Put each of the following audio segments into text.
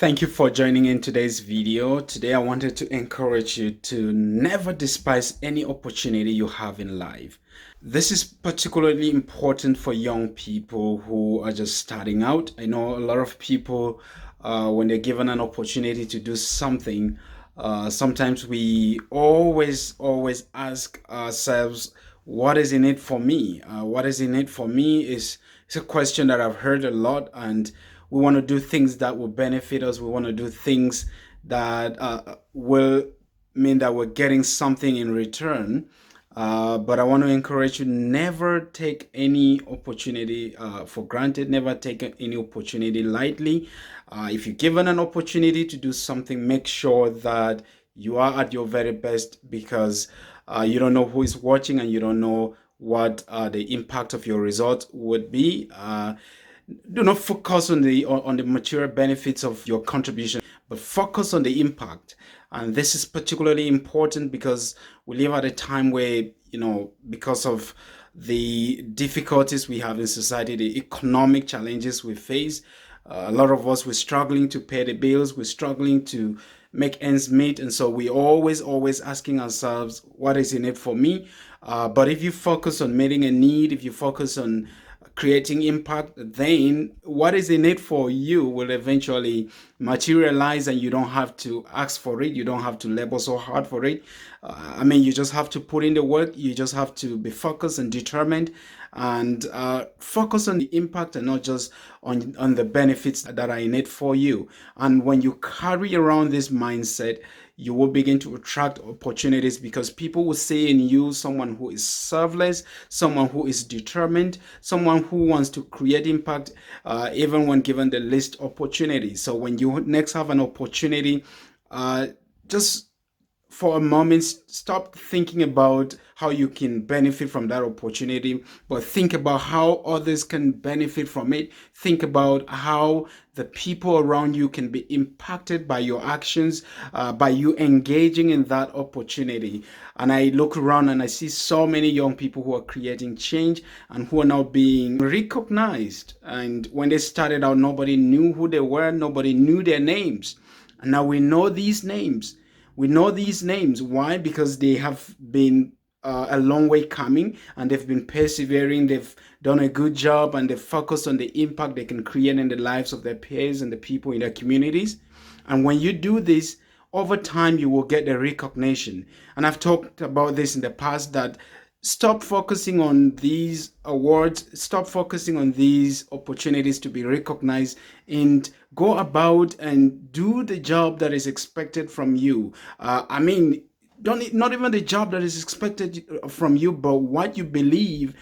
Thank you for joining in today's video. Today I wanted to encourage you to never despise any opportunity you have in life. This is particularly important for young people who are just starting out. I know a lot of people, when they're given an opportunity to do something, sometimes we always ask ourselves, what is in it for me? What is in it for me is a question that I've heard a lot, and we want to do things that will benefit us. We want to do things that will mean that we're getting something in return. But I want to encourage you, never take any opportunity for granted. Never take any opportunity lightly. If you're given an opportunity to do something, make sure that you are at your very best, because you don't know who is watching, and you don't know what the impact of your result would be. Do not focus on the material benefits of your contribution, but focus on the impact. And this is particularly important because we live at a time where, because of the difficulties we have in society, the economic challenges we face, a lot of us, we're struggling to pay the bills, we're struggling to make ends meet, and so we always asking ourselves, what is in it for me? But if you focus on meeting a need, if you focus on creating impact, then what is in it for you will eventually materialize, and you don't have to ask for it. You don't have to labor so hard for it. You just have to put in the work. You just have to be focused and determined, and focus on the impact and not just on the benefits that are in it for you. And when you carry around this mindset, you will begin to attract opportunities, because people will see in you someone who is selfless, someone who is determined, someone who wants to create impact, even when given the least opportunity. So when you next have an opportunity, just for a moment, stop thinking about how you can benefit from that opportunity, but think about how others can benefit from it. Think about how the people around you can be impacted by your actions, by you engaging in that opportunity. And I look around and I see so many young people who are creating change and who are now being recognized. And when they started out, nobody knew who they were, nobody knew their names. And now we know these names. We know these names. Why? Because they have been a long way coming, and they've been persevering. They've done a good job, and they've focused on the impact they can create in the lives of their peers and the people in their communities. And when you do this, over time, you will get the recognition. And I've talked about this in the past, that stop focusing on these awards, stop focusing on these opportunities to be recognized, and go about and do the job that is expected from you. Not even the job that is expected from you, but what you believe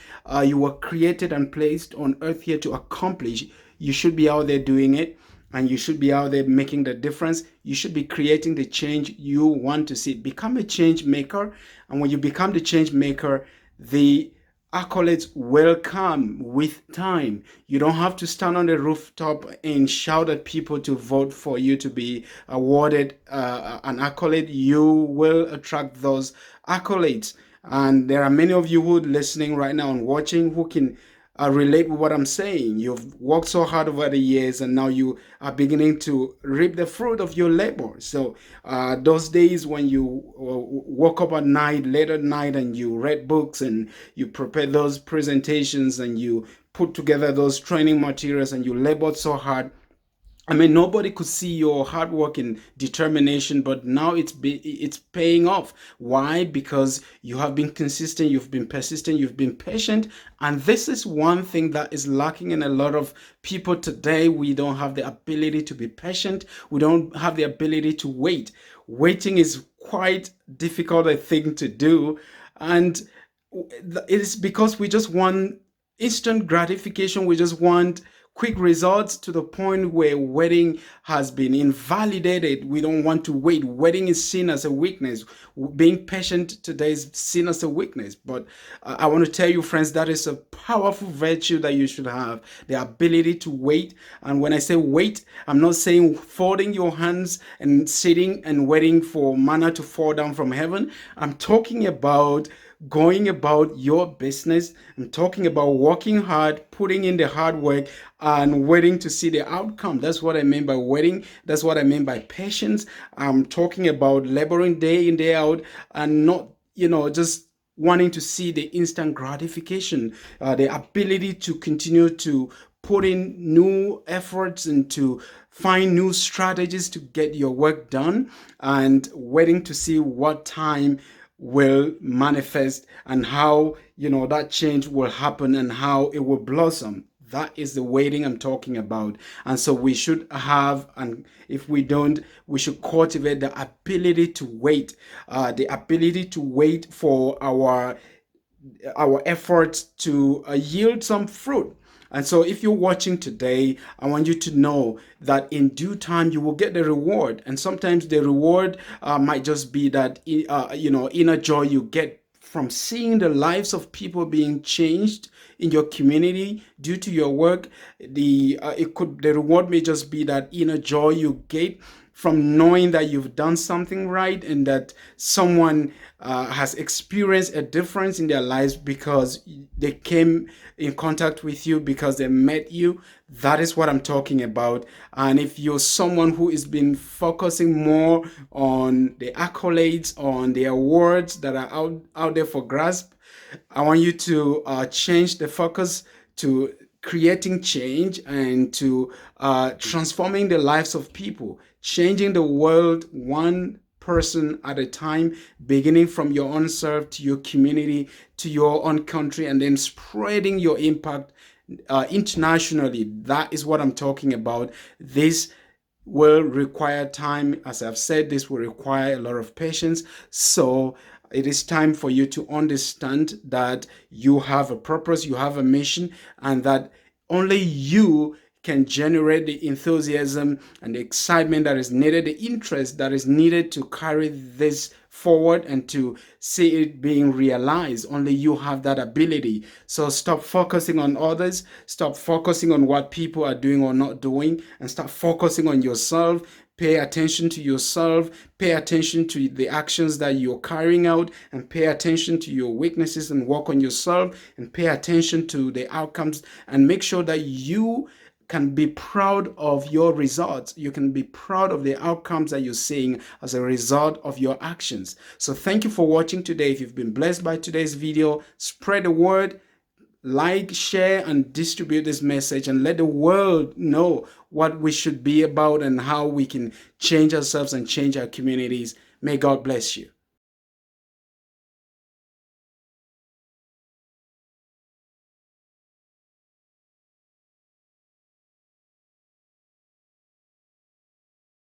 you were created and placed on earth here to accomplish. You should be out there doing it, and you should be out there making the difference. You should be creating the change you want to see. Become a change maker. And when you become the change maker, the accolades will come with time. You don't have to stand on the rooftop and shout at people to vote for you to be awarded an accolade. You will attract those accolades. And there are many of you who are listening right now and watching who can relate with what I'm saying. You've worked so hard over the years, and now you are beginning to reap the fruit of your labor. So those days when you woke up at night, late at night, and you read books and you prepared those presentations and you put together those training materials and you labored so hard, nobody could see your hard work and determination, but now it's paying off. Why? Because you have been consistent, you've been persistent, you've been patient, and this is one thing that is lacking in a lot of people today. We don't have the ability to be patient. We don't have the ability to wait. Waiting is quite difficult, I think, to do, and it is because we just want instant gratification. We just want quick results, to the point where waiting has been invalidated. We don't want to wait. Waiting is seen as a weakness. Being patient today is seen as a weakness. But I want to tell you, friends, that is a powerful virtue that you should have, the ability to wait. And when I say wait, I'm not saying folding your hands and sitting and waiting for manna to fall down from heaven. I'm talking about going about your business. I'm talking about working hard, putting in the hard work, and waiting to see the outcome. That's what I mean by waiting. That's what I mean by patience. I'm talking about laboring day in, day out, and not, just wanting to see the instant gratification, the ability to continue to put in new efforts and to find new strategies to get your work done, and waiting to see what time will manifest and how that change will happen and how it will blossom. That is the waiting I'm talking about. And so we should have, and if we don't, we should cultivate the ability to wait, the ability to wait for our efforts to yield some fruit. And so, if you're watching today, I want you to know that in due time you will get the reward. And sometimes the reward might just be that inner joy you get from seeing the lives of people being changed in your community due to your work. The reward may just be that inner joy you get from knowing that you've done something right and that someone has experienced a difference in their lives because they came in contact with you, because they met you. That is what I'm talking about. And if you're someone who has been focusing more on the accolades, on the awards that are out there for grasp, I want you to change the focus to creating change and to transforming the lives of people, changing the world one person at a time, beginning from your own self to your community to your own country, and then spreading your impact internationally. That is what I'm talking about. This will require time. As I've said, this will require a lot of patience. So it is time for you to understand that you have a purpose, you have a mission, and that only you can generate the enthusiasm and the excitement that is needed, the interest that is needed to carry this forward and to see it being realized. Only you have that ability. So stop focusing on others, stop focusing on what people are doing or not doing, and start focusing on yourself. Pay attention to yourself, pay attention to the actions that you're carrying out, and pay attention to your weaknesses and work on yourself, and pay attention to the outcomes, and make sure that you can be proud of your results. You can be proud of the outcomes that you're seeing as a result of your actions. So thank you for watching today. If you've been blessed by today's video, spread the word, like, share, and distribute this message, and let the world know what we should be about and how we can change ourselves and change our communities. May God bless you.